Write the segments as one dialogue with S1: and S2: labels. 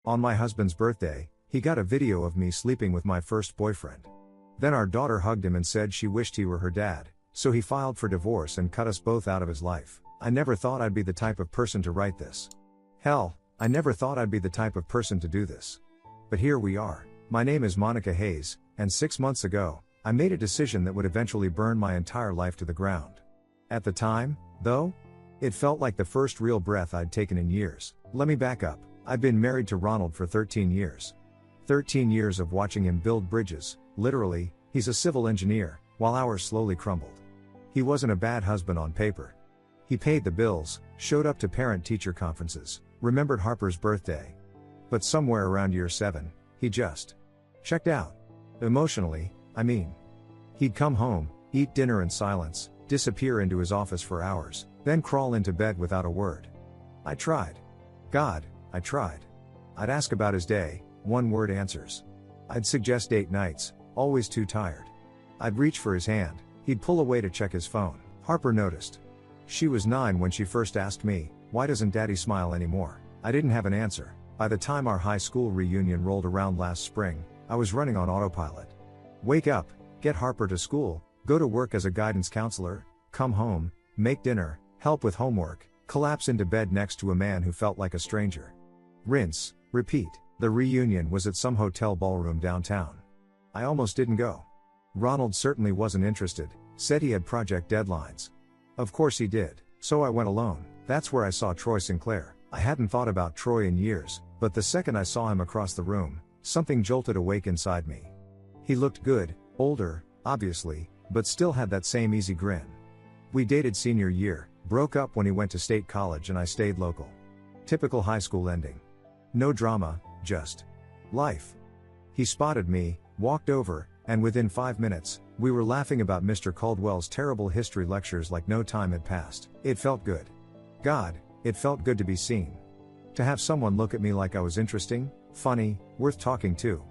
S1: On my husband's birthday, he got a video of me sleeping with my first boyfriend. Then our daughter hugged him and said she wished he were her dad, so he filed for divorce and cut us both out of his life. I never thought I'd be the type of person to write this. Hell, I never thought I'd be the type of person to do this. But here we are. My name is Monica Hayes, and 6 months ago, I made a decision that would eventually burn my entire life to the ground. At the time, though, it felt like the first real breath I'd taken in years. Let me back up. I've been married to Ronald for 13 years. 13 years of watching him build bridges. Literally, he's a civil engineer, while ours slowly crumbled. He wasn't a bad husband on paper. He paid the bills, showed up to parent-teacher conferences, remembered Harper's birthday. But somewhere around year 7, he just checked out. Emotionally, I mean. He'd come home, eat dinner in silence, disappear into his office for hours, then crawl into bed without a word. I tried. God, I tried. I'd ask about his day, one-word answers. I'd suggest date nights, always too tired. I'd reach for his hand, he'd pull away to check his phone. Harper noticed. She was 9 when she first asked me, "Why doesn't Daddy smile anymore?" I didn't have an answer. By the time our high school reunion rolled around last spring, I was running on autopilot. Wake up, get Harper to school, go to work as a guidance counselor, come home, make dinner, help with homework, collapse into bed next to a man who felt like a stranger. Rinse, repeat. The reunion was at some hotel ballroom downtown. I almost didn't go. Ronald certainly wasn't interested, said he had project deadlines. Of course he did, so I went alone. That's where I saw Troy Sinclair. I hadn't thought about Troy in years, but the second I saw him across the room, something jolted awake inside me. He looked good, older, obviously, but still had that same easy grin. We dated senior year, broke up when he went to state college and I stayed local. Typical high school ending. No drama, just life. He spotted me, walked over, and within 5 minutes, we were laughing about Mr. Caldwell's terrible history lectures like no time had passed. It felt good. God, it felt good to be seen. To have someone look at me like I was interesting, funny, worth talking to.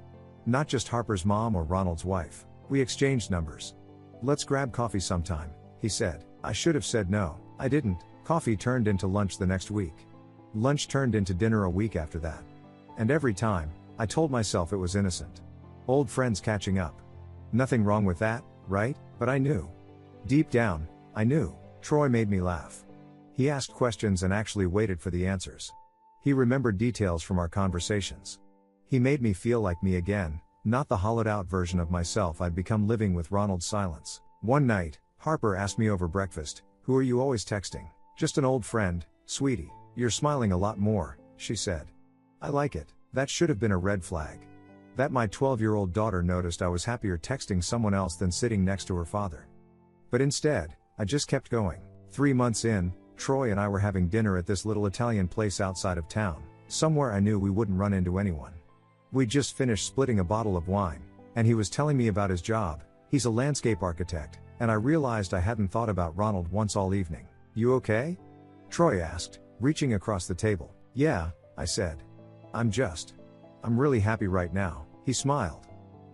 S1: Not just Harper's mom or Ronald's wife. We exchanged numbers. "Let's grab coffee sometime," he said. I should have said no. I didn't. Coffee turned into lunch the next week. Lunch turned into dinner a week after that. And every time, I told myself it was innocent. Old friends catching up. Nothing wrong with that, right? But I knew. Deep down, I knew. Troy made me laugh. He asked questions and actually waited for the answers. He remembered details from our conversations. He made me feel like me again, not the hollowed-out version of myself I'd become living with Ronald's silence. One night, Harper asked me over breakfast, "Who are you always texting?" "Just an old friend, sweetie." "You're smiling a lot more," she said. I like it. That should have been a red flag. That my 12-year-old daughter noticed I was happier texting someone else than sitting next to her father. But instead, I just kept going. 3 months in, Troy and I were having dinner at this little Italian place outside of town, somewhere I knew we wouldn't run into anyone. We'd just finished splitting a bottle of wine, and he was telling me about his job. He's a landscape architect, and I realized I hadn't thought about Ronald once all evening. "You okay?" Troy asked, reaching across the table. "Yeah," I said. I'm really happy right now." He smiled.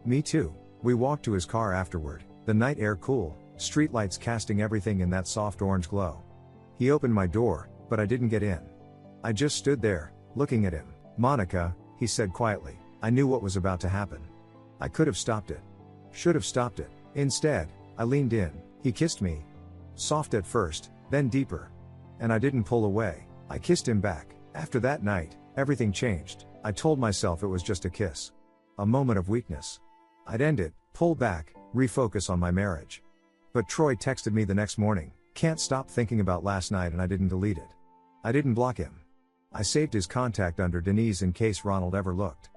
S1: "Me too." We walked to his car afterward, the night air cool, streetlights casting everything in that soft orange glow. He opened my door, but I didn't get in. I just stood there, looking at him. "Monica," he said quietly. I knew what was about to happen. I could have stopped it. Should have stopped it. Instead, I leaned in. He kissed me. Soft at first, then deeper. And I didn't pull away. I kissed him back. After that night, everything changed. I told myself it was just a kiss. A moment of weakness. I'd end it, pull back, refocus on my marriage. But Troy texted me the next morning, "Can't stop thinking about last night," and I didn't delete it. I didn't block him. I saved his contact under Denise in case Ronald ever looked.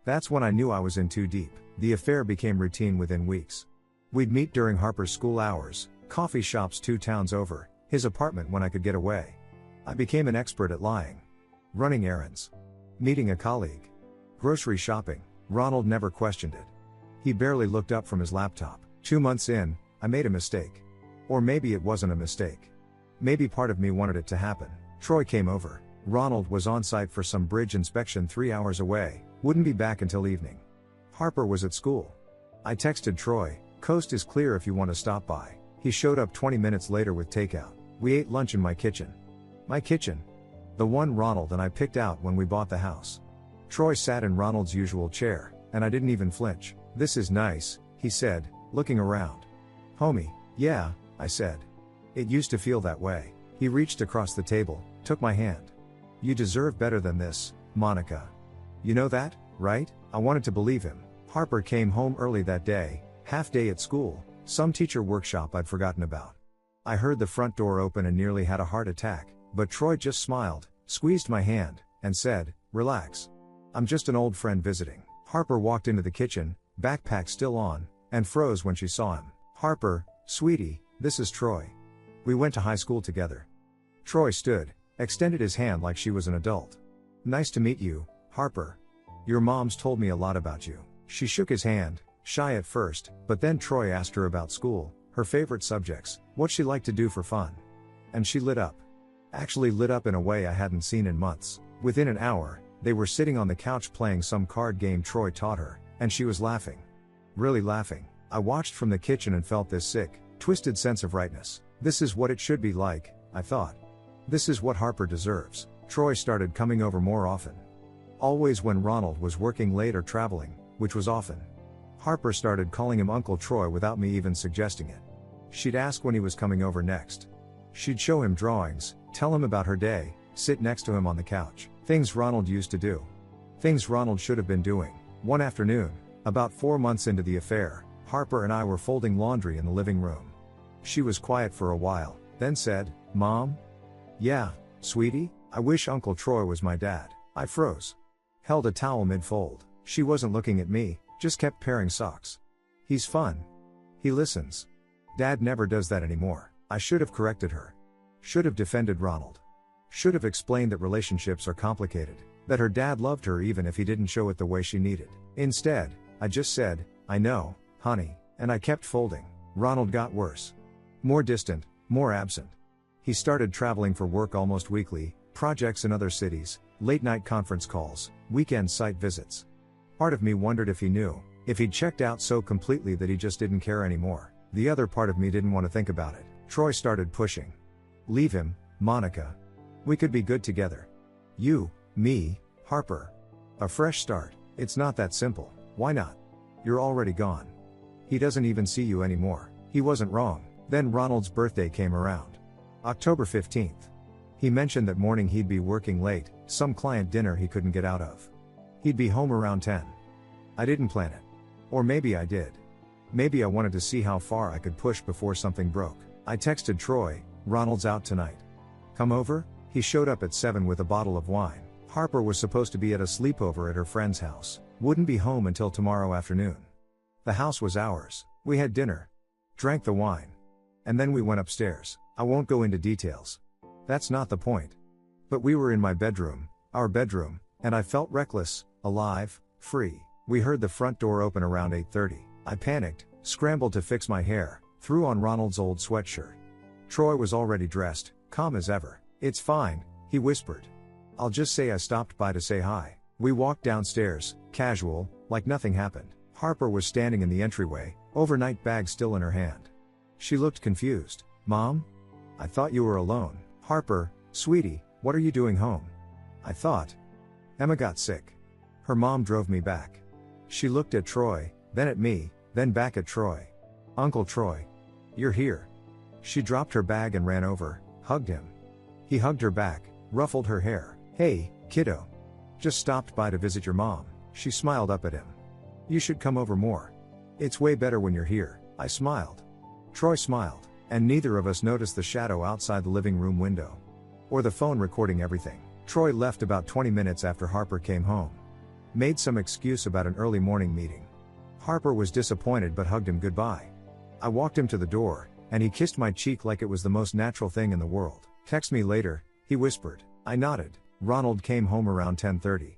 S1: That's when I knew I was in too deep. The affair became routine within weeks. We'd meet during Harper's school hours, coffee shops 2 towns over, his apartment when I could get away. I became an expert at lying. Running errands. Meeting a colleague. Grocery shopping. Ronald never questioned it. He barely looked up from his laptop. 2 months in, I made a mistake. Or maybe it wasn't a mistake. Maybe part of me wanted it to happen. Troy came over. Ronald was on site for some bridge inspection 3 hours away, wouldn't be back until evening. Harper was at school. I texted Troy, "Coast is clear if you want to stop by." He showed up 20 minutes later with takeout. We ate lunch in my kitchen. My kitchen. The one Ronald and I picked out when we bought the house. Troy sat in Ronald's usual chair, and I didn't even flinch. "This is nice," he said, looking around. "Homie, yeah," I said. "It used to feel that way." He reached across the table, took my hand. "You deserve better than this, Monica. You know that, right?" I wanted to believe him. Harper came home early that day, half day at school, some teacher workshop I'd forgotten about. I heard the front door open and nearly had a heart attack, but Troy just smiled, squeezed my hand, and said, "Relax. I'm just an old friend visiting." Harper walked into the kitchen, backpack still on, and froze when she saw him. "Harper, sweetie, this is Troy. We went to high school together." Troy stood, extended his hand like she was an adult. "Nice to meet you, Harper. Your mom's told me a lot about you." She shook his hand, shy at first, but then Troy asked her about school, her favorite subjects, what she liked to do for fun. And she lit up. Actually lit up in a way I hadn't seen in months. Within an hour, they were sitting on the couch playing some card game Troy taught her, and she was laughing. Really laughing. I watched from the kitchen and felt this sick, twisted sense of rightness. This is what it should be like, I thought. This is what Harper deserves. Troy started coming over more often. Always when Ronald was working late or traveling, which was often. Harper started calling him Uncle Troy without me even suggesting it. She'd ask when he was coming over next. She'd show him drawings, tell him about her day, sit next to him on the couch. Things Ronald used to do. Things Ronald should have been doing. One afternoon, about 4 months into the affair, Harper and I were folding laundry in the living room. She was quiet for a while, then said, "Mom? Yeah, sweetie, I wish Uncle Troy was my dad." I froze. Held a towel mid-fold. She wasn't looking at me, just kept pairing socks. "He's fun. He listens. Dad never does that anymore." I should have corrected her. Should have defended Ronald. Should have explained that relationships are complicated, that her dad loved her even if he didn't show it the way she needed. Instead, I just said, "I know, honey," and I kept folding. Ronald got worse. More distant, more absent. He started traveling for work almost weekly, projects in other cities, late-night conference calls, weekend site visits. Part of me wondered if he knew, if he'd checked out so completely that he just didn't care anymore. The other part of me didn't want to think about it. Troy started pushing. "Leave him, Monica. We could be good together. You, me, Harper. A fresh start. It's not that simple. Why not? You're already gone. He doesn't even see you anymore." He wasn't wrong. Then Ronald's birthday came around. October 15th. He mentioned that morning he'd be working late, some client dinner he couldn't get out of. He'd be home around 10. I didn't plan it. Or maybe I did. Maybe I wanted to see how far I could push before something broke. I texted Troy, "Ronald's out tonight. Come over?" He showed up at 7 with a bottle of wine. Harper was supposed to be at a sleepover at her friend's house. Wouldn't be home until tomorrow afternoon. The house was ours. We had dinner. Drank the wine. And then we went upstairs. I won't go into details. That's not the point. But we were in my bedroom, our bedroom, and I felt reckless, alive, free. We heard the front door open around 8:30. I panicked, scrambled to fix my hair, threw on Ronald's old sweatshirt. Troy was already dressed, calm as ever. "It's fine," he whispered. "I'll just say I stopped by to say hi." We walked downstairs, casual, like nothing happened. Harper was standing in the entryway, overnight bag still in her hand. She looked confused. "Mom? I thought you were alone." "Harper, sweetie, what are you doing home?" "I thought Emma got sick. Her mom drove me back." She looked at Troy, then at me, then back at Troy. "Uncle Troy. You're here." She dropped her bag and ran over, hugged him. He hugged her back, ruffled her hair. "Hey, kiddo. Just stopped by to visit your mom." She smiled up at him. "You should come over more. It's way better when you're here." I smiled. Troy smiled, and neither of us noticed the shadow outside the living room window. Or the phone recording everything. Troy left about 20 minutes after Harper came home. Made some excuse about an early morning meeting. Harper was disappointed but hugged him goodbye. I walked him to the door, and he kissed my cheek like it was the most natural thing in the world. "Text me later," he whispered. I nodded. Ronald came home around 10:30.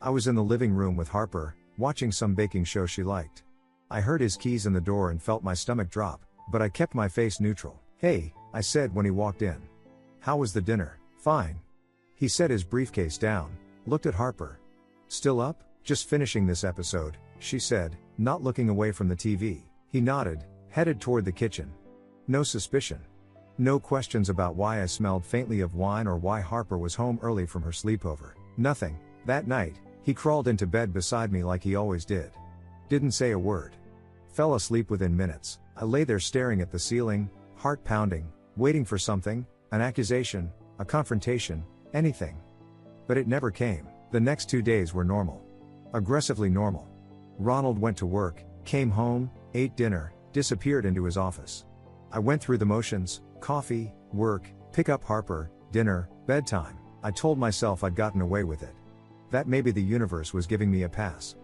S1: I was in the living room with Harper, watching some baking show she liked. I heard his keys in the door and felt my stomach drop, but I kept my face neutral. "Hey," I said when he walked in. "How was the dinner?" "Fine." He set his briefcase down, looked at Harper. "Still up?" "Just finishing this episode," she said, not looking away from the TV. He nodded, headed toward the kitchen. No suspicion. No questions about why I smelled faintly of wine or why Harper was home early from her sleepover. Nothing. That night, He crawled into bed beside me like he always did. Didn't say a word. Fell asleep within minutes. I lay there staring at the ceiling, heart pounding, waiting for something, an accusation, a confrontation, anything. But it never came. The next 2 days were normal. Aggressively normal. Ronald went to work, came home, ate dinner, disappeared into his office. I went through the motions: coffee, work, pick up Harper, dinner, bedtime. I told myself I'd gotten away with it. That maybe the universe was giving me a pass.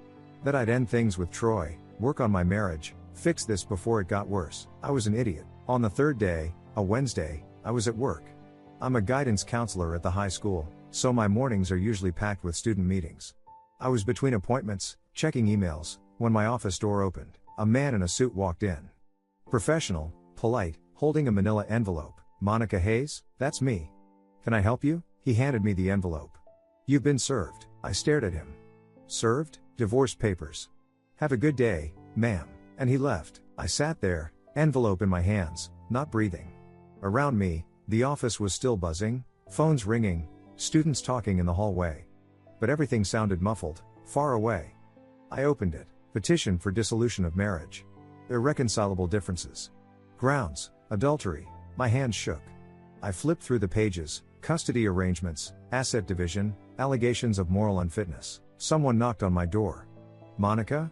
S1: That I'd end things with Troy, work on my marriage, fix this before it got worse. I was an idiot. On the third day, a Wednesday, I was at work. I'm a guidance counselor at the high school, so my mornings are usually packed with student meetings. I was between appointments, checking emails, when my office door opened. A man in a suit walked in. Professional, polite, holding a manila envelope. "Monica Hayes, that's me. Can I help you?" He handed me the envelope. "You've been served." I stared at him. "Served? Divorce papers. Have a good day, ma'am." And he left. I sat there, envelope in my hands, not breathing. Around me, the office was still buzzing, phones ringing, students talking in the hallway. But everything sounded muffled, far away. I opened it. Petition for dissolution of marriage. Irreconcilable differences. Grounds: adultery. My hands shook. I flipped through the pages: custody arrangements, asset division, allegations of moral unfitness. Someone knocked on my door. "Monica?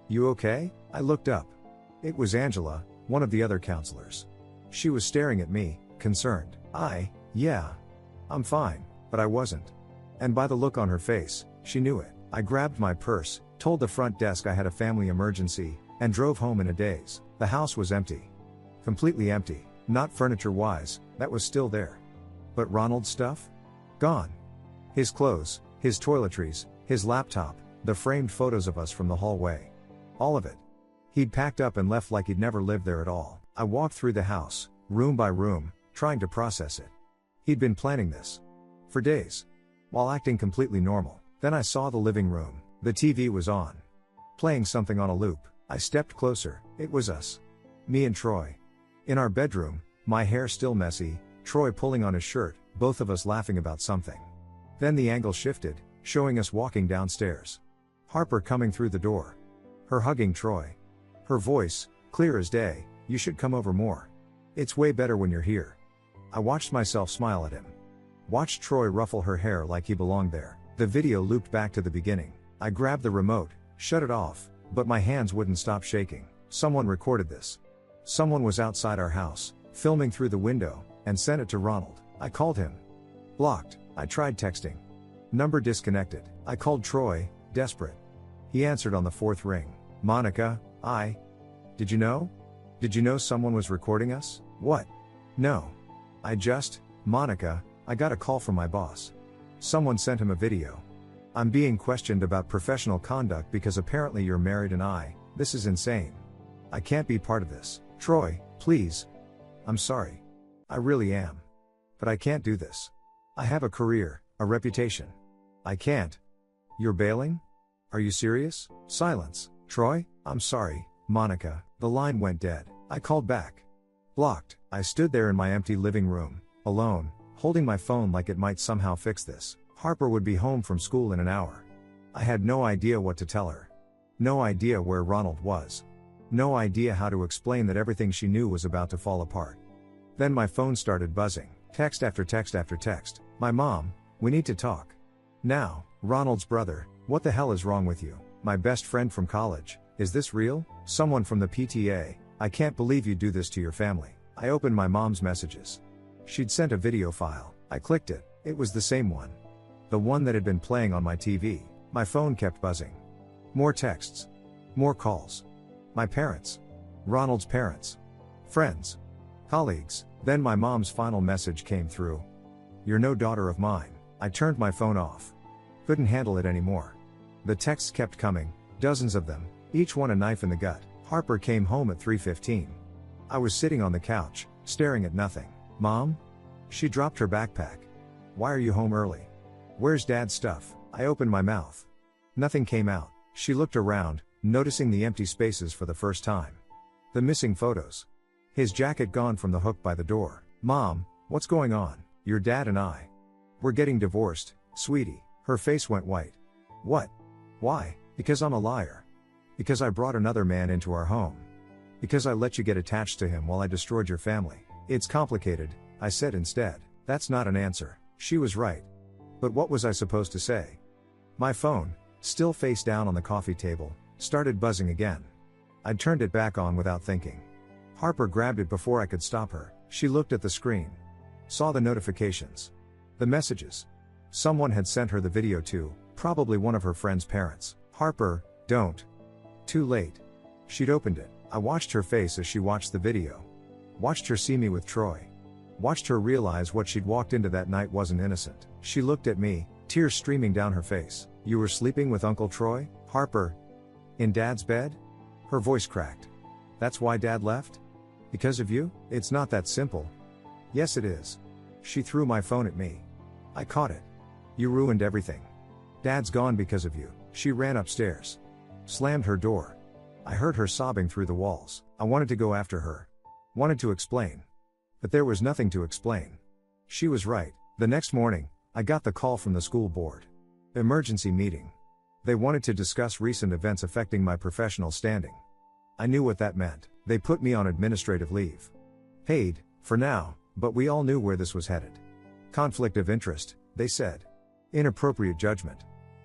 S1: You okay?" I looked up. It was Angela, one of the other counselors. She was staring at me, concerned. Yeah. I'm fine, but I wasn't. And by the look on her face, she knew it. I grabbed my purse, told the front desk I had a family emergency, and drove home in a daze. The house was empty. Completely empty. Not furniture-wise, that was still there. But Ronald's stuff? Gone. His clothes, his toiletries, his laptop, the framed photos of us from the hallway. All of it. He'd packed up and left like he'd never lived there at all. I walked through the house, room by room, trying to process it. He'd been planning this. For days. While acting completely normal. Then I saw the living room. The TV was on. Playing something on a loop. I stepped closer. It was us. Me and Troy. In our bedroom, my hair still messy, Troy pulling on his shirt, both of us laughing about something. Then the angle shifted, showing us walking downstairs. Harper coming through the door. Her hugging Troy. Her voice, clear as day: "You should come over more. It's way better when you're here." I watched myself smile at him. Watched Troy ruffle her hair like he belonged there. The video looped back to the beginning. I grabbed the remote, shut it off, but my hands wouldn't stop shaking. Someone recorded this. Someone was outside our house, filming through the window, and sent it to Ronald. I called him. Blocked. I tried texting. Number disconnected. I called Troy, desperate. He answered on the fourth ring. "Monica, Did you know? Did you know someone was recording us?" "What?" "No. Monica, I got a call from my boss. Someone sent him a video. I'm being questioned about professional conduct because apparently you're married and this is insane. I can't be part of this. Troy, please. I'm sorry. I really am. But I can't do this. I have a career, a reputation. I can't." "You're bailing? Are you serious?" Silence. "Troy, I'm sorry, Monica." The line went dead. I called back. Blocked. I stood there in my empty living room, alone, holding my phone like it might somehow fix this. Harper would be home from school in an hour. I had no idea what to tell her. No idea where Ronald was. No idea how to explain that everything she knew was about to fall apart. Then my phone started buzzing. Text after text after text. "My mom, we need to talk. Now." "Ronald's brother, what the hell is wrong with you?" "My best friend from college, is this real?" "Someone from the PTA, I can't believe you do this to your family." I opened my mom's messages. She'd sent a video file. I clicked it. It was the same one. The one that had been playing on my TV. My phone kept buzzing. More texts. More calls. My parents. Ronald's parents. Friends. Colleagues. Then my mom's final message came through. "You're no daughter of mine." I turned my phone off. Couldn't handle it anymore. The texts kept coming, dozens of them, each one a knife in the gut. Harper came home at 3:15. I was sitting on the couch, staring at nothing. "Mom?" She dropped her backpack. "Why are you home early? Where's Dad's stuff?" I opened my mouth. Nothing came out. She looked around, noticing the empty spaces for the first time. The missing photos. His jacket gone from the hook by the door. "Mom, what's going on?" "Your dad and we're getting divorced, sweetie." Her face went white. What? Why? Because I'm a liar. Because I brought another man into our home. Because I let you get attached to him while I destroyed your family. It's complicated, I said instead. That's not an answer. She was right. But what was I supposed to say? My phone, still face down on the coffee table, started buzzing again. I turned it back on without thinking. Harper grabbed it before I could stop her. She looked at the screen. Saw the notifications. The messages. Someone had sent her the video too, probably one of her friend's parents. Harper, don't. Too late. She'd opened it. I watched her face as she watched the video. Watched her see me with Troy. Watched her realize what she'd walked into that night wasn't innocent. She looked at me, tears streaming down her face. You were sleeping with Uncle Troy, Harper? In Dad's bed? Her voice cracked. That's why Dad left? Because of you? It's not that simple. Yes, it is. She threw my phone at me. I caught it. You ruined everything. Dad's gone because of you. She ran upstairs. Slammed her door. I heard her sobbing through the walls. I wanted to go after her. Wanted to explain. But there was nothing to explain. She was right. The next morning, I got the call from the school board. Emergency meeting. They wanted to discuss recent events affecting my professional standing. I knew what that meant. They put me on administrative leave. Paid, for now, but we all knew where this was headed. Conflict of interest, they said. Inappropriate judgment.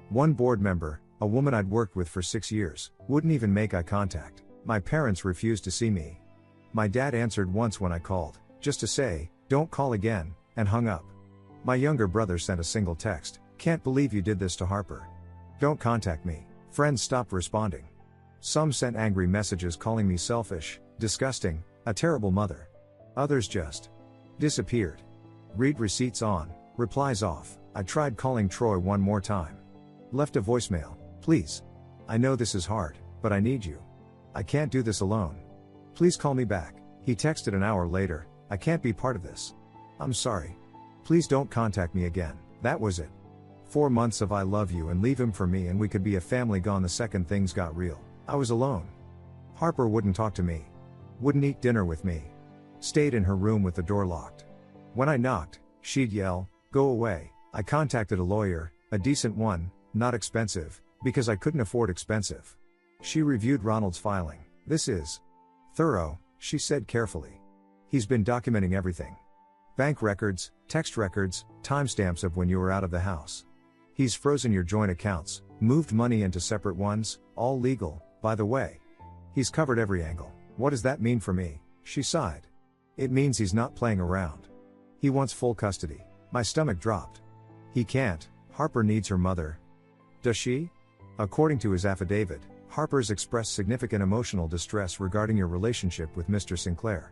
S1: One board member, a woman I'd worked with for 6 years, wouldn't even make eye contact. My parents refused to see me. My dad answered once when I called, just to say, don't call again, and hung up. My younger brother sent a single text, can't believe you did this to Harper. Don't contact me. Friends stopped responding. Some sent angry messages calling me selfish, disgusting, a terrible mother. Others just disappeared. Read receipts on, replies off. I tried calling Troy one more time. Left a voicemail. Please. I know this is hard, but I need you. I can't do this alone. Please call me back. He texted an hour later, I can't be part of this. I'm sorry. Please don't contact me again. That was it. 4 months of I love you and leave him for me and we could be a family gone the second things got real. I was alone. Harper wouldn't talk to me. Wouldn't eat dinner with me. Stayed in her room with the door locked. When I knocked, she'd yell, go away. I contacted a lawyer, a decent one, not expensive, because I couldn't afford expensive. She reviewed Ronald's filing. This is thorough, she said carefully. He's been documenting everything. Bank records, text records, timestamps of when you were out of the house. He's frozen your joint accounts, moved money into separate ones, all legal, by the way. He's covered every angle. What does that mean for me? She sighed. It means he's not playing around. He wants full custody. My stomach dropped. He can't. Harper needs her mother. Does she? According to his affidavit, Harper's expressed significant emotional distress regarding your relationship with Mr. Sinclair.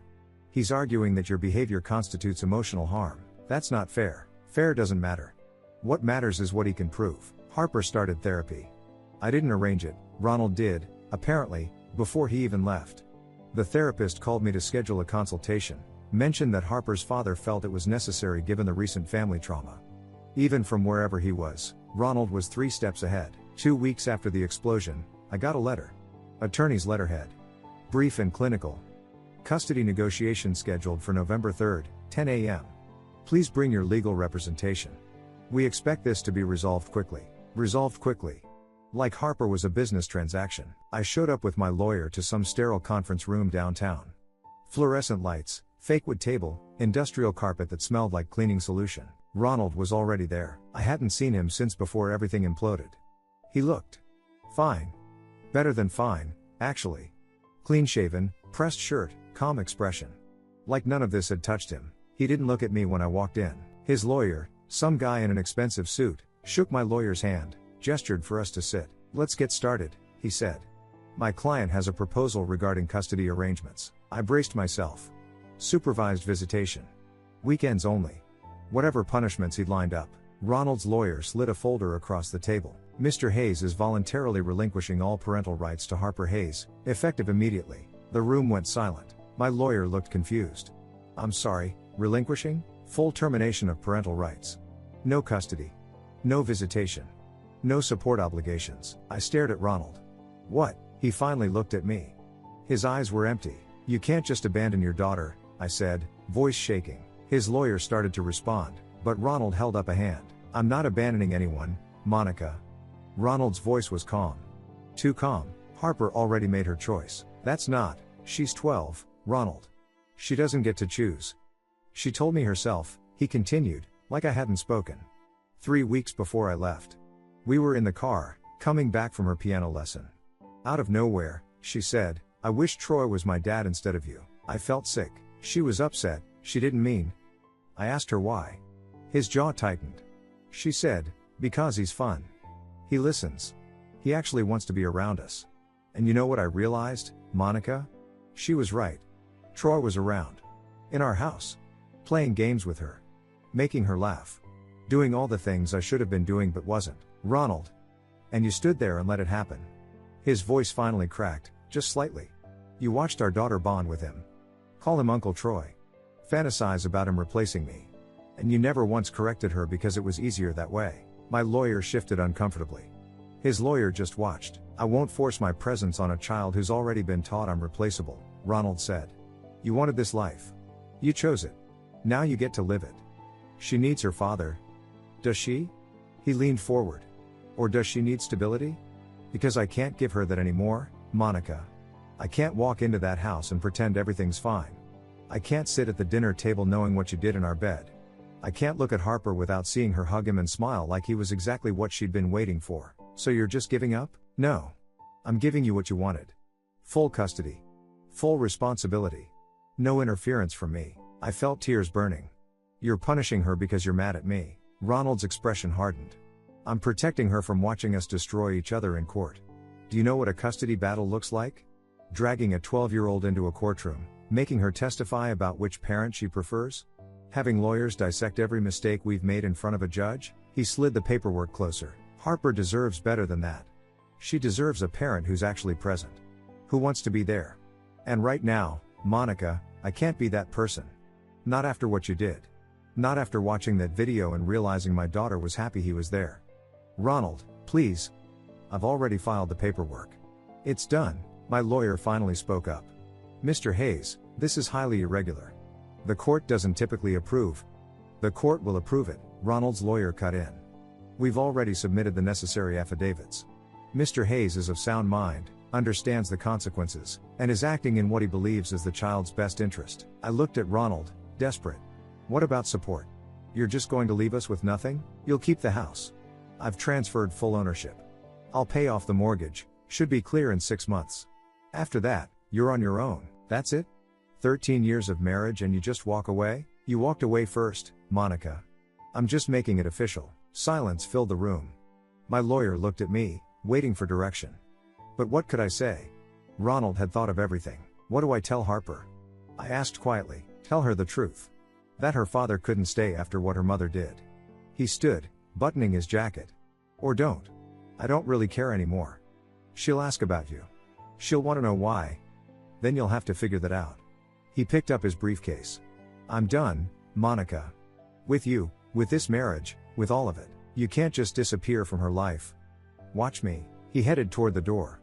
S1: He's arguing that your behavior constitutes emotional harm. That's not fair. Fair doesn't matter. What matters is what he can prove. Harper started therapy. I didn't arrange it, Ronald did, apparently, before he even left. The therapist called me to schedule a consultation, mentioned that Harper's father felt it was necessary given the recent family trauma. Even from wherever he was, Ronald was 3 steps ahead. 2 weeks after the explosion, I got a letter. Attorney's letterhead. Brief and clinical. Custody negotiation scheduled for November 3rd, 10 a.m. Please bring your legal representation. We expect this to be resolved quickly. Resolved quickly. Like Harper was a business transaction. I showed up with my lawyer to some sterile conference room downtown. Fluorescent lights, fake wood table, industrial carpet that smelled like cleaning solution. Ronald was already there. I hadn't seen him since before everything imploded. He looked fine. Better than fine, actually. Clean shaven, pressed shirt, calm expression. Like none of this had touched him. He didn't look at me when I walked in. His lawyer, some guy in an expensive suit, shook my lawyer's hand, gestured for us to sit. Let's get started, he said. My client has a proposal regarding custody arrangements. I braced myself. Supervised visitation. Weekends only. Whatever punishments he'd lined up. Ronald's lawyer slid a folder across the table. Mr. Hayes is voluntarily relinquishing all parental rights to Harper Hayes, effective immediately. The room went silent. My lawyer looked confused. I'm sorry, relinquishing? Full termination of parental rights. No custody. No visitation. No support obligations. I stared at Ronald. What? He finally looked at me. His eyes were empty. You can't just abandon your daughter, I said, voice shaking. His lawyer started to respond, but Ronald held up a hand. I'm not abandoning anyone, Monica. Ronald's voice was calm. Too calm. Harper already made her choice. That's not. She's 12, Ronald. She doesn't get to choose. She told me herself, he continued, like I hadn't spoken. 3 weeks before I left. We were in the car, coming back from her piano lesson. Out of nowhere, she said, I wish Troy was my dad instead of you. I felt sick. She was upset. She didn't mean. I asked her why. His jaw tightened. She said, because he's fun. He listens. He actually wants to be around us. And you know what I realized, Monica? She was right. Troy was around. In our house. Playing games with her. Making her laugh. Doing all the things I should have been doing but wasn't. Ronald. And you stood there and let it happen. His voice finally cracked, just slightly. You watched our daughter bond with him. Call him Uncle Troy. Fantasize about him replacing me. And you never once corrected her because it was easier that way. My lawyer shifted uncomfortably. His lawyer just watched. I won't force my presence on a child who's already been taught I'm replaceable, Ronald said. You wanted this life. You chose it. Now you get to live it. She needs her father. Does she? He leaned forward. Or does she need stability? Because I can't give her that anymore, Monica. I can't walk into that house and pretend everything's fine. I can't sit at the dinner table knowing what you did in our bed. I can't look at Harper without seeing her hug him and smile like he was exactly what she'd been waiting for. So you're just giving up? No. I'm giving you what you wanted. Full custody. Full responsibility. No interference from me. I felt tears burning. You're punishing her because you're mad at me. Ronald's expression hardened. I'm protecting her from watching us destroy each other in court. Do you know what a custody battle looks like? Dragging a 12-year-old into a courtroom, making her testify about which parent she prefers? Having lawyers dissect every mistake we've made in front of a judge? He slid the paperwork closer. Harper deserves better than that. She deserves a parent who's actually present. Who wants to be there. And right now, Monica, I can't be that person. Not after what you did. Not after watching that video and realizing my daughter was happy he was there. Ronald, please. I've already filed the paperwork. It's done, my lawyer finally spoke up. Mr. Hayes, this is highly irregular. The court doesn't typically approve. The court will approve it, Ronald's lawyer cut in. We've already submitted the necessary affidavits. Mr. Hayes is of sound mind, understands the consequences, and is acting in what he believes is the child's best interest. I looked at Ronald, desperate. What about support? You're just going to leave us with nothing? You'll keep the house. I've transferred full ownership. I'll pay off the mortgage, should be clear in 6 months. After that, you're on your own, that's it? 13 years of marriage and you just walk away? You walked away first, Monica. I'm just making it official. Silence filled the room. My lawyer looked at me, waiting for direction. But what could I say? Ronald had thought of everything. What do I tell Harper? I asked quietly. Tell her the truth. That her father couldn't stay after what her mother did. He stood, buttoning his jacket. Or don't. I don't really care anymore. She'll ask about you. She'll want to know why. Then you'll have to figure that out. He picked up his briefcase. I'm done, Monica. With you, with this marriage, with all of it. You can't just disappear from her life. Watch me. He headed toward the door.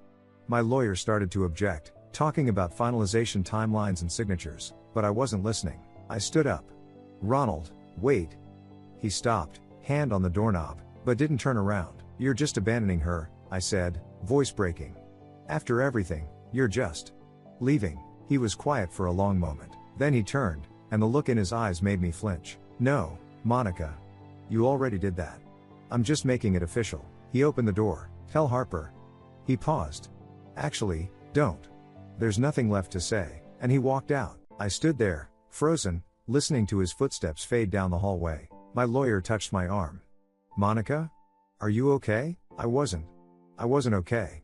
S1: My lawyer started to object, talking about finalization timelines and signatures, but I wasn't listening. I stood up. Ronald, wait. He stopped, hand on the doorknob, but didn't turn around. You're just abandoning her, I said, voice breaking. After everything, you're just leaving. He was quiet for a long moment. Then he turned, and the look in his eyes made me flinch. No, Monica. You already did that. I'm just making it official. He opened the door. Tell Harper. He paused. Actually, don't. There's nothing left to say. And he walked out. I stood there, frozen, listening to his footsteps fade down the hallway. My lawyer touched my arm. Monica? Are you okay? I wasn't okay.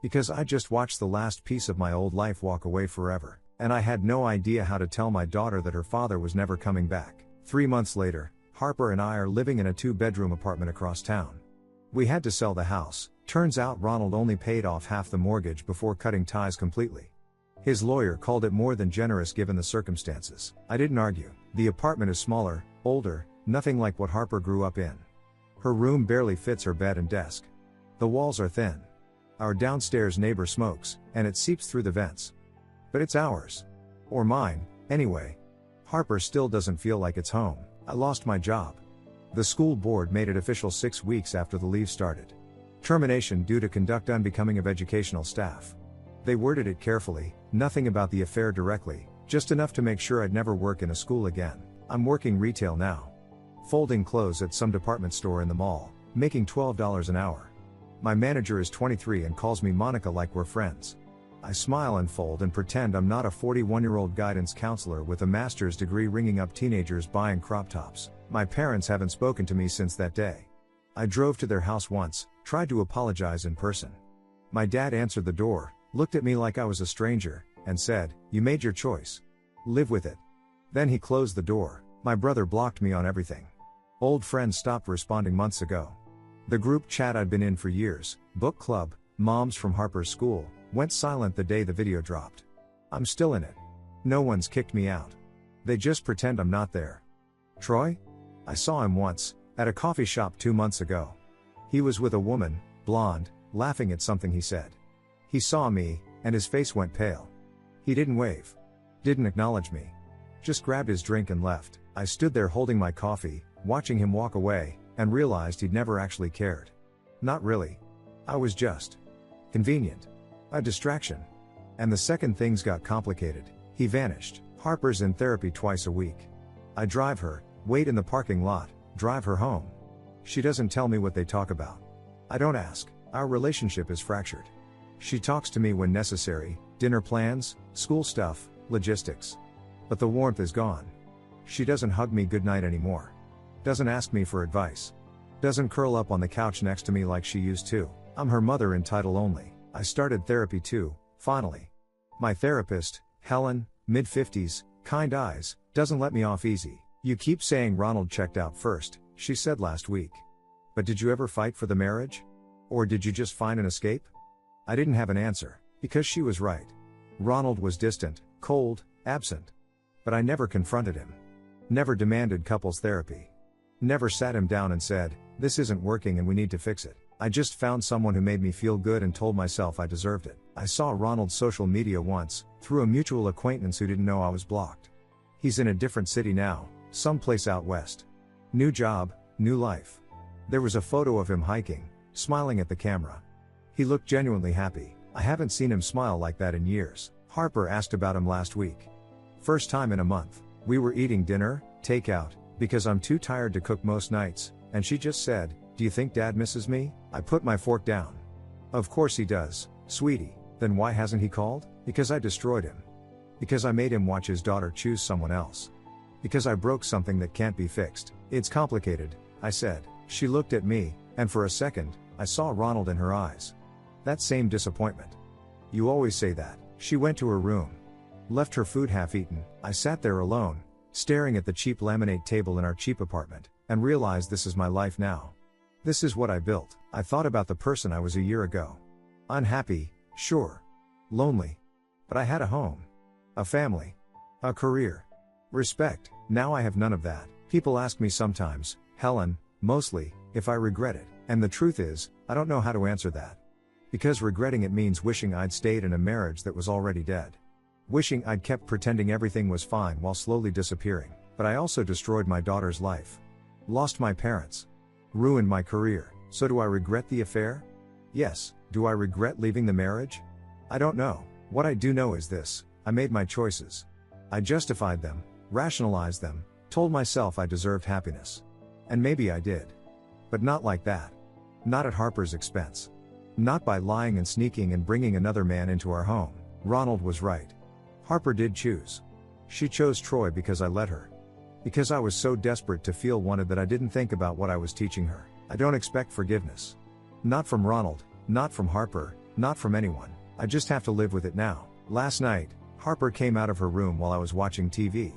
S1: Because I just watched the last piece of my old life walk away forever. And I had no idea how to tell my daughter that her father was never coming back. 3 months later, Harper and I are living in a 2-bedroom apartment across town. We had to sell the house. Turns out Ronald only paid off half the mortgage before cutting ties completely. His lawyer called it more than generous given the circumstances. I didn't argue. The apartment is smaller, older, nothing like what Harper grew up in. Her room barely fits her bed and desk. The walls are thin. Our downstairs neighbor smokes, and it seeps through the vents. But it's ours. Or mine, anyway. Harper still doesn't feel like it's home. I lost my job. The school board made it official 6 weeks after the leave started. Termination due to conduct unbecoming of educational staff. They worded it carefully, nothing about the affair directly, just enough to make sure I'd never work in a school again. I'm working retail now. Folding clothes at some department store in the mall, making $12 an hour. My manager is 23 and calls me Monica like we're friends. I smile and fold and pretend I'm not a 41-year-old guidance counselor with a master's degree ringing up teenagers buying crop tops. My parents haven't spoken to me since that day. I drove to their house once, tried to apologize in person. My dad answered the door, looked at me like I was a stranger, and said, "You made your choice. Live with it." Then he closed the door. My brother blocked me on everything. Old friends stopped responding months ago. The group chat I'd been in for years, book club, moms from Harper's school, went silent the day the video dropped. I'm still in it. No one's kicked me out. They just pretend I'm not there. Troy? I saw him once, at a coffee shop 2 months ago. He was with a woman, blonde, laughing at something he said. He saw me, and his face went pale. He didn't wave. Didn't acknowledge me. Just grabbed his drink and left. I stood there holding my coffee, watching him walk away, and realized he'd never actually cared. Not really. I was just convenient. A distraction. And the second things got complicated, he vanished. Harper's in therapy twice a week. I drive her, wait in the parking lot, drive her home. She doesn't tell me what they talk about. I don't ask. Our relationship is fractured. She talks to me when necessary, dinner plans, school stuff, logistics. But the warmth is gone. She doesn't hug me goodnight anymore. Doesn't ask me for advice. Doesn't curl up on the couch next to me like she used to. I'm her mother in title only. I started therapy too, finally. My therapist, Helen, mid-50s, kind eyes, doesn't let me off easy. "You keep saying Ronald checked out first," she said last week. "But did you ever fight for the marriage? Or did you just find an escape?" I didn't have an answer, because she was right. Ronald was distant, cold, absent. But I never confronted him. Never demanded couples therapy. Never sat him down and said, "This isn't working and we need to fix it." I just found someone who made me feel good and told myself I deserved it. I saw Ronald's social media once, through a mutual acquaintance who didn't know I was blocked. He's in a different city now, someplace out west. New job, new life. There was a photo of him hiking, smiling at the camera. He looked genuinely happy. I haven't seen him smile like that in years. Harper asked about him last week. First time in a month. We were eating dinner, takeout, because I'm too tired to cook most nights, and she just said, "Do you think Dad misses me?" I put my fork down. "Of course he does, sweetie." "Then why hasn't he called?" "Because I destroyed him. Because I made him watch his daughter choose someone else. Because I broke something that can't be fixed." "It's complicated," I said. She looked at me, and for a second, I saw Ronald in her eyes. That same disappointment. "You always say that." She went to her room. Left her food half eaten. I sat there alone, staring at the cheap laminate table in our cheap apartment, and realized this is my life now. This is what I built. I thought about the person I was a year ago. Unhappy, sure. Lonely. But I had a home. A family. A career. Respect. Now I have none of that. People ask me sometimes, Helen, mostly, if I regret it. And the truth is, I don't know how to answer that. Because regretting it means wishing I'd stayed in a marriage that was already dead. Wishing I'd kept pretending everything was fine while slowly disappearing. But I also destroyed my daughter's life. Lost my parents. Ruined my career. So do I regret the affair? Yes. Do I regret leaving the marriage? I don't know. What I do know is this: I made my choices. I justified them, rationalized them, told myself I deserved happiness. And maybe I did. But not like that. Not at Harper's expense. Not by lying and sneaking and bringing another man into our home. Ronald was right. Harper did choose. She chose Troy because I let her. Because I was so desperate to feel wanted that I didn't think about what I was teaching her. I don't expect forgiveness. Not from Ronald, not from Harper, not from anyone. I just have to live with it now. Last night, Harper came out of her room while I was watching TV.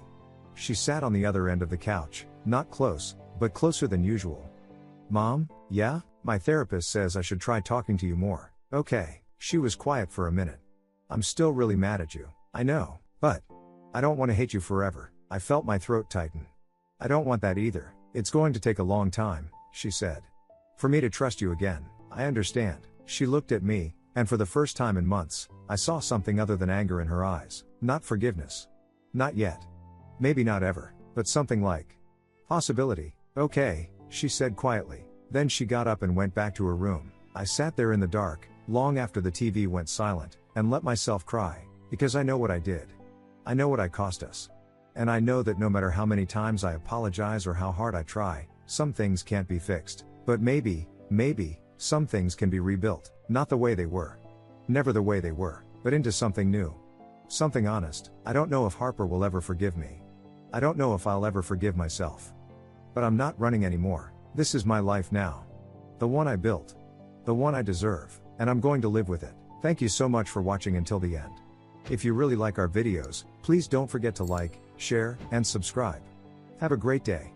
S1: She sat on the other end of the couch, not close, but closer than usual. "Mom, yeah? My therapist says I should try talking to you more." "Okay." She was quiet for a minute. "I'm still really mad at you. I know. But I don't want to hate you forever." I felt my throat tighten. "I don't want that either. It's going to take a long time," she said. "For me to trust you again." "I understand." She looked at me, and for the first time in months, I saw something other than anger in her eyes. Not forgiveness. Not yet. Maybe not ever. But something like possibility. "Okay," she said quietly. Then she got up and went back to her room. I sat there in the dark, long after the TV went silent, and let myself cry, because I know what I did. I know what I cost us. And I know that no matter how many times I apologize or how hard I try, some things can't be fixed. But maybe, some things can be rebuilt. Not the way they were. Never the way they were, but into something new. Something honest. I don't know if Harper will ever forgive me. I don't know if I'll ever forgive myself. But I'm not running anymore. This is my life now. The one I built. The one I deserve, and I'm going to live with it. Thank you so much for watching until the end. If you really like our videos, please don't forget to like, share, and subscribe. Have a great day.